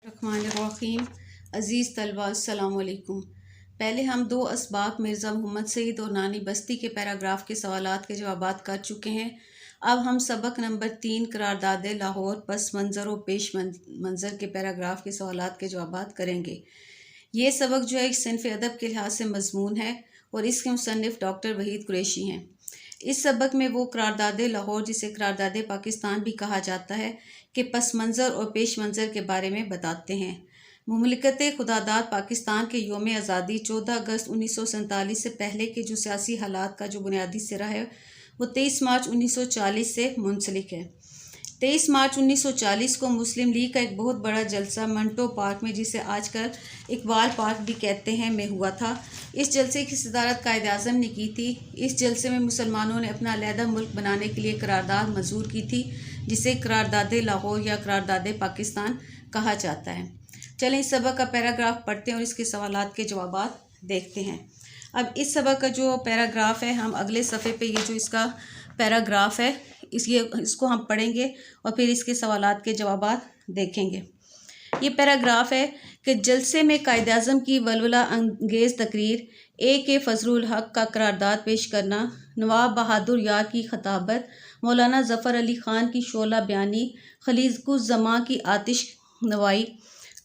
रहमानिर्रहीम। अज़ीज़ तलबा अस्सलाम वालेकुम। पहले हम दो असबाक मिर्ज़ा मोहम्मद सईद और नानी बस्ती के पैराग्राफ के सवालात के जवाबात कर चुके हैं। अब हम सबक नंबर 3 करारदाद लाहौर पस मंज़र और पेश मंज़र के पैराग्राफ के सवालात के जवाबात करेंगे। ये सबक जो है एक सिनफ़ अदब के लिहाज से मज़मून है और इसके मुसन्निफ़ डॉक्टर वहीद कुरैशी हैं। इस सबक में वो करारदाद लाहौर, जिसे करारदाद पाकिस्तान भी कहा जाता है, के पस मंज़र और पेश मंज़र के बारे में बताते हैं। मुमलिकत खुदादाद पाकिस्तान के योम आज़ादी 14 अगस्त 1947 से पहले के जो सियासी हालात का जो बुनियादी सिरा है वो 23 मार्च 1940 से मुंसलिक है। 23 मार्च 1940 को मुस्लिम लीग का एक बहुत बड़ा जलसा मंटो पार्क में, जिसे आजकल इकबाल पार्क भी कहते हैं, में हुआ था। इस जलसे की सदारत कायद-ए-आज़म ने की थी। इस जलसे में मुसलमानों ने अपना अलहदा मुल्क बनाने के लिए करारदाद मंजूर की थी, जिसे करारदाद लाहौर या करारदाद पाकिस्तान कहा जाता है। चलें इस सबक का पैराग्राफ पढ़ते हैं और इसके सवालात के जवाबात देखते हैं। अब इस सबक का जो पैराग्राफ है, हम अगले सफ़े पे ये जो इसका पैराग्राफ है इसको हम पढ़ेंगे और फिर इसके सवालात के जवाबात देखेंगे। ये पैराग्राफ है कि जलसे में कायद-ए-आज़म की वलवला अंगेज़ तकरीर, के फजलुल हक का करारदाद पेश करना, नवाब बहादुर यार की खताबत, मौलाना ज़फ़र अली ख़ान की शोला बयानी, खलीकुज़्ज़मां की आतिश नवाई,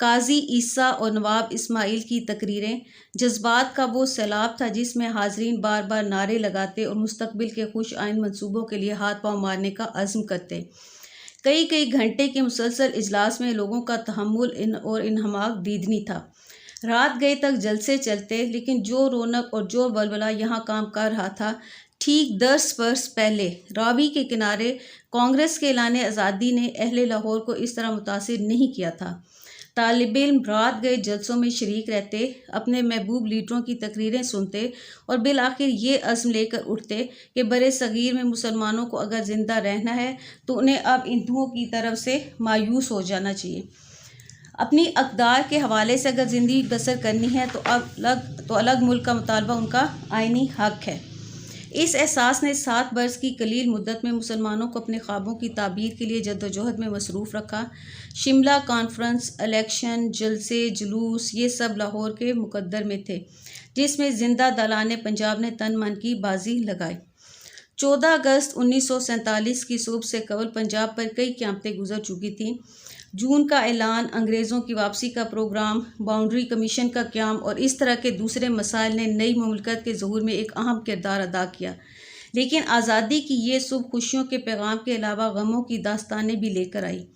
काजी ईसा और नवाब इस्माइल की तकरीरें, जज्बात का वो सैलाब था जिसमें हाज़रीन बार बार नारे लगाते और मुस्तकबिल के खुश आइन मंसूबों के लिए हाथ पाँव मारने का अज़्म करते। कई कई घंटे के मुसलसल इजलास में लोगों का तहम्मुल और इन्हमाक दीदनी था। रात गए तक जलसे चलते, लेकिन जो रौनक और जो वलवला यहाँ काम कर रहा था, ठीक 10 बरस पहले रावी के किनारे कांग्रेस के ऐलान आज़ादी ने अहले लाहौर को इस तरह मुतासिर नहीं किया था। तालिब इल्म रात गए जलसों में शरीक रहते, अपने महबूब लीडरों की तकरीरें सुनते और बिल आखिर ये अज़्म लेकर उठते कि बरे सग़ीर में मुसलमानों को अगर ज़िंदा रहना है तो उन्हें अब हिंदुओं की तरफ से मायूस हो जाना चाहिए। अपनी अक़दार के हवाले से अगर ज़िंदगी बसर करनी है तो अलग मुल्क का मुतालबा उनका आइनी हक़ है। इस एहसास ने 7 बरस की कलील मुद्दत में मुसलमानों को अपने ख्वाबों की ताबीर के लिए जद्दोजहद में मसरूफ़ रखा। शिमला कॉन्फ्रेंस, इलेक्शन, जलसे, जुलूस, ये सब लाहौर के मुकद्दर में थे, जिसमें जिंदा दलाने पंजाब ने तन मन की बाजी लगाई। 14 अगस्त 1947 की सुबह से कबल पंजाब पर कई क़यामतें गुजर चुकी थीं। जून का ऐलान, अंग्रेज़ों की वापसी का प्रोग्राम, बाउंड्री कमीशन का क़याम और इस तरह के दूसरे मसाइल ने नई मुमलिकत के ज़हूर में एक अहम किरदार अदा किया। लेकिन आज़ादी की ये सुबह खुशियों के पैगाम के अलावा गमों की दास्तानें भी लेकर आई।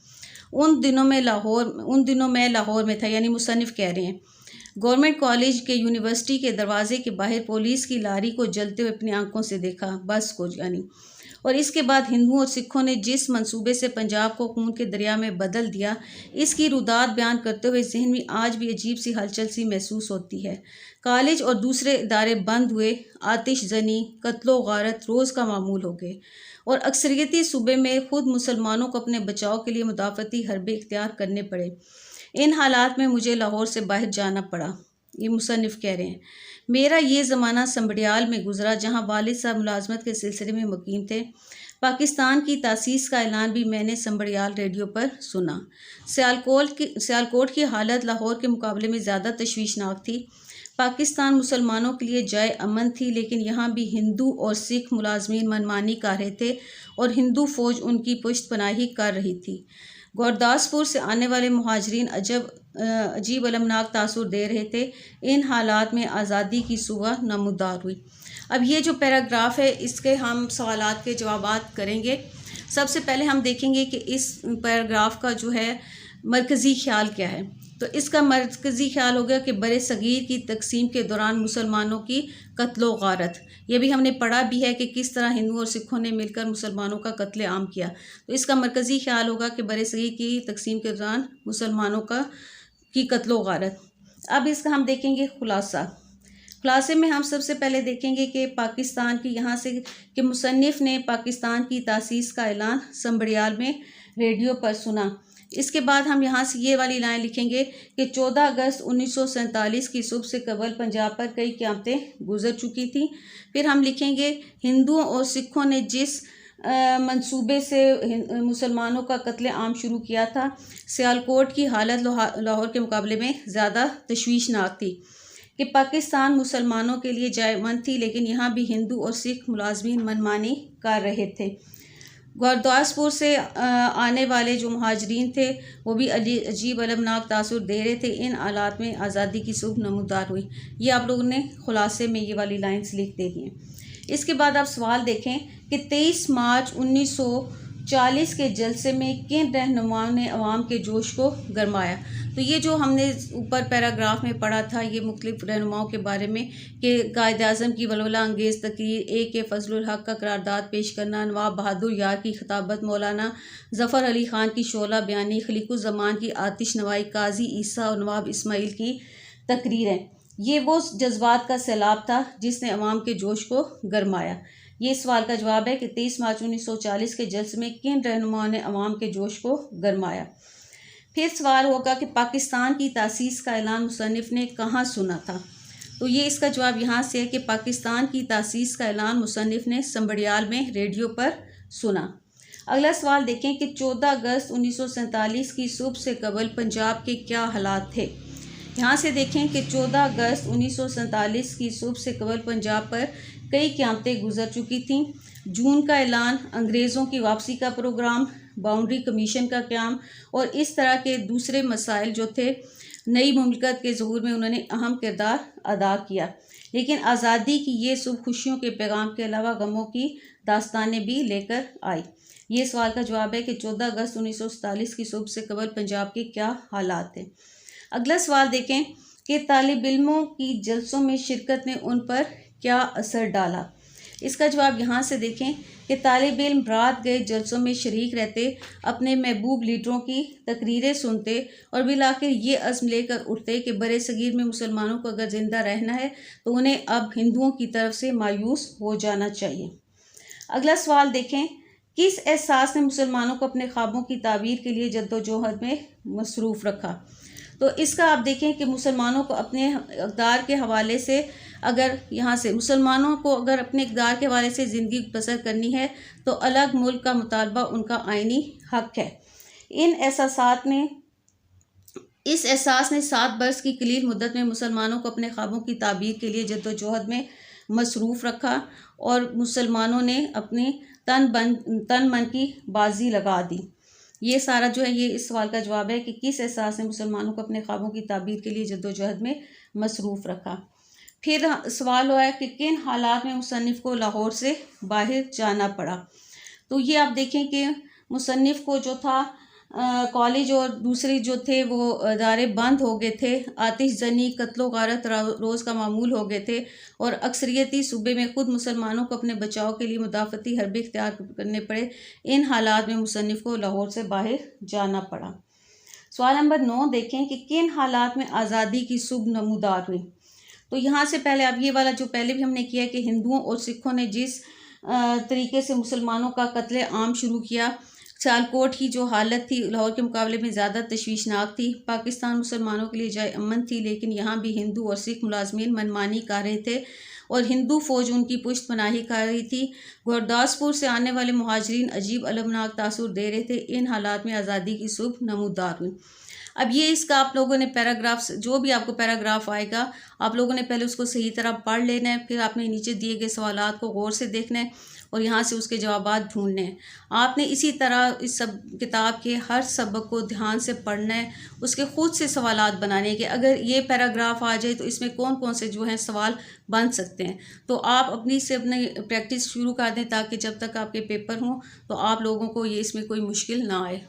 उन दिनों मैं लाहौर में था, यानी मुसन्निफ़ कह रहे हैं। गवर्नमेंट कॉलेज के यूनिवर्सिटी के दरवाजे के बाहर पुलिस की लारी को जलते हुए अपनी आंखों से देखा, बस को यानी। और इसके बाद हिंदुओं और सिखों ने जिस मंसूबे से पंजाब को खून के दरिया में बदल दिया, इसकी रुदात बयान करते हुए जहन में आज भी अजीब सी हलचल सी महसूस होती है। कॉलेज और दूसरे इदारे बंद हुए, आतिश जनी, कत्लो गारत रोज़ का मामूल हो गए और अक्सरियती सूबे में खुद मुसलमानों को अपने बचाव के लिए मुदाफ़ती हरबे इख्तियार करने पड़े। इन हालात में मुझे लाहौर से बाहर जाना पड़ा। ये मुसन्निफ़ कह रहे हैं। मेरा ये ज़माना संबड़ियाल में गुजरा, जहाँ वालिद साहब मुलाजमत के सिलसिले में मुकीम थे। पाकिस्तान की तासीस का ऐलान भी मैंने संबड़ियाल रेडियो पर सुना। सियालकोट की हालत लाहौर के मुकाबले में ज़्यादा तशवीशनाक थी। पाकिस्तान मुसलमानों के लिए जाए अमन थी, लेकिन यहाँ भी हिंदू और सिख मुलाजमीन मनमानी कर रहे थे और हिंदू फ़ौज उनकी पुश्तपनाही कर रही थी। गुरदासपुर से आने वाले मुहाजिरीन अजीब अलमनाक तासुर दे रहे थे। इन हालात में आज़ादी की सुबह नमूदार हुई। अब ये जो पैराग्राफ है, इसके हम सवालात के जवाबात करेंगे। सबसे पहले हम देखेंगे कि इस पैराग्राफ का जो है मरकज़ी ख्याल क्या है। तो इसका मरकज़ी ख्याल हो गया कि बरे सग़ीर की तकसीम के दौरान मुसलमानों की कत्लो गारत। ये भी हमने पढ़ा भी है कि किस तरह हिंदुओं और सिखों ने मिलकर मुसलमानों का कत्ले आम किया। तो इसका मरकज़ी ख्याल होगा कि बरे सग़ीर की तकसीम के दौरान मुसलमानों की कत्लो गारत। अब इसका हम देखेंगे खुलासे में हम सबसे पहले देखेंगे कि पाकिस्तान की यहाँ से कि मुसन्निफ़ ने पाकिस्तान की तासीस का ऐलान संबड़ियाल में रेडियो पर सुना। इसके बाद हम यहाँ से ये वाली लाइन लिखेंगे कि 14 अगस्त 1947 की सुबह से कबल पंजाब पर कई क़यामतें गुजर चुकी थीं। फिर हम लिखेंगे हिंदुओं और सिखों ने जिस मंसूबे से मुसलमानों का कत्ले आम शुरू किया था। सियालकोट की हालत लाहौर के मुकाबले में ज़्यादा तशवीशनाक थी कि पाकिस्तान मुसलमानों के लिए जायमंद थी, लेकिन यहाँ भी हिंदू और सिख मुलाजमीन मनमानी कर रहे थे। गुरदासपुर से आने वाले जो मुहाजिरीन थे वो भी अजीब अलमनाक तासुर दे रहे थे। इन हालात में आज़ादी की सुबह नमूदार हुई। ये आप लोगों ने खुलासे में ये वाली लाइन्स लिख दी हैं। इसके बाद आप सवाल देखें कि 23 मार्च 1940 के जलसे में किन रहनुमाओं ने अवाम के जोश को गरमाया। तो ये जो हमने ऊपर पैराग्राफ में पढ़ा था, ये मुख्तलिफ रहनुमाओं के बारे में कि कायद आज़म की वलवला अंगेज़ तकरीर, A.K. फजलुल हक का करारदाद पेश करना, नवाब बहादुर यार की खिताबत, मौलाना ज़फ़र अली ख़ान की शोला बयानी, खलीकुज़्ज़मान की आतिश नवाई, काजी ईसा और नवाब इस्माइल की तकरीरें, ये वो जज्बात का सैलाब था जिसने अवाम के जोश को गरमाया। ये सवाल का जवाब है कि 23 मार्च 1940 के जलसे में किन रहनुमाओं ने अवाम के जोश को गरमाया। फिर सवाल होगा कि पाकिस्तान की तासीस का ऐलान मुसन्निफ़ ने कहाँ सुना था। तो ये इसका जवाब यहाँ से है कि पाकिस्तान की तासीस का ऐलान मुसन्निफ़ ने संबड़ियाल में रेडियो पर सुना। अगला सवाल देखें कि 14 अगस्त 1947 की सुबह से कबल पंजाब के क्या हालात थे। यहाँ से देखें कि 14 अगस्त 1947 की सुबह से कबल पंजाब पर कई क़यामतें गुजर चुकी थीं। जून का ऐलान, अंग्रेज़ों की वापसी का प्रोग्राम, बाउंड्री कमीशन का क़याम और इस तरह के दूसरे मसाइल जो थे, नई मुमलिकत के ज़हूर में उन्होंने अहम किरदार अदा किया। लेकिन आज़ादी की ये सुबह खुशियों के पैगाम के अलावा गमों की दास्तानें भी लेकर आई। ये सवाल का जवाब है कि 14 अगस्त 1947 की सुबह से कबल पंजाब के क्या हालात थे। अगला सवाल देखें कि तालिब इल्मों की जलसों में शिरकत ने उन पर क्या असर डाला। इसका जवाब यहाँ से देखें कि तालिब इल्म रात गए जलसों में शरीक रहते, अपने महबूब लीडरों की तकरीरें सुनते और बिलाखिर ये अज़्म लेकर उठते कि बरे सगीर में मुसलमानों को अगर ज़िंदा रहना है तो उन्हें अब हिंदुओं की तरफ से मायूस हो जाना चाहिए। अगला सवाल देखें, किस एहसास ने मुसलमानों को अपने ख्वाबों की ताबीर के लिए जद्दोजहद में मसरूफ़ रखा। तो इसका आप देखें कि मुसलमानों को अपने इक़्तिदार के हवाले से, अगर यहाँ से मुसलमानों को अगर अपने इक़्तिदार के हवाले से ज़िंदगी बसर करनी है तो अलग मुल्क का मुतालबा उनका आइनी हक़ है। इस एहसास ने 7 बरस की कलील मुद्दत में मुसलमानों को अपने ख्वाबों की ताबीर के लिए जद्दोजहद में मसरूफ़ रखा और मुसलमानों ने अपनी तन मन की बाजी लगा दी। ये सारा जो है ये इस सवाल का जवाब है कि किस एहसास ने मुसलमानों को अपने ख्वाबों की ताबीर के लिए जद्दोजहद में मसरूफ़ रखा। फिर सवाल हुआ है कि किन हालात में मुसन्निफ़ को लाहौर से बाहर जाना पड़ा। तो ये आप देखें कि मुसन्निफ़ को जो था कॉलेज और दूसरे जो थे वो अदारे बंद हो गए थे, आतिशजनी, कत्लो गारत रोज़ का मामूल हो गए थे और अक्सरियती सूबे में ख़ुद मुसलमानों को अपने बचाव के लिए मुदाफ़ती हरबे इख्तियार करने पड़े। इन हालात में मुसन्निफ़ को लाहौर से बाहर जाना पड़ा। सवाल नंबर 9 देखें कि किन हालात में आज़ादी की सुबह नमूदार हुई। तो यहाँ से पहले अब ये वाला जो पहले भी हमने किया कि हिंदुओं और सिखों ने जिस तरीके से मुसलमानों का कत्ले आम शुरू किया, सियालकोट की जो हालत थी लाहौर के मुकाबले में ज़्यादा तशवीशनाक थी। पाकिस्तान मुसलमानों के लिए जाए अमन थी, लेकिन यहाँ भी हिंदू और सिख मुलाजमीन मनमानी कर रहे थे और हिंदू फ़ौज उनकी पुश्त पनाही कर रही थी। गुरदासपुर से आने वाले मुहाजिरीन अजीब अलमनाक तासुर दे रहे थे। इन हालात में आज़ादी की सुबह नमूदार हुई। अब ये इसका आप लोगों ने पैराग्राफ, जो भी आपको पैराग्राफ आएगा आप लोगों ने पहले उसको सही तरह पढ़ लेना है, फिर आपने नीचे दिए गए सवालात को गौर से देखना है और यहाँ से उसके जवाबात ढूंढने हैं। आपने इसी तरह इस सब किताब के हर सबक को ध्यान से पढ़ना है, उसके ख़ुद से सवालात बनाने हैं कि अगर ये पैराग्राफ आ जाए तो इसमें कौन कौन से जो हैं सवाल बन सकते हैं। तो आप अपनी प्रैक्टिस शुरू कर दें ताकि जब तक आपके पेपर हों तो आप लोगों को ये इसमें कोई मुश्किल ना आए।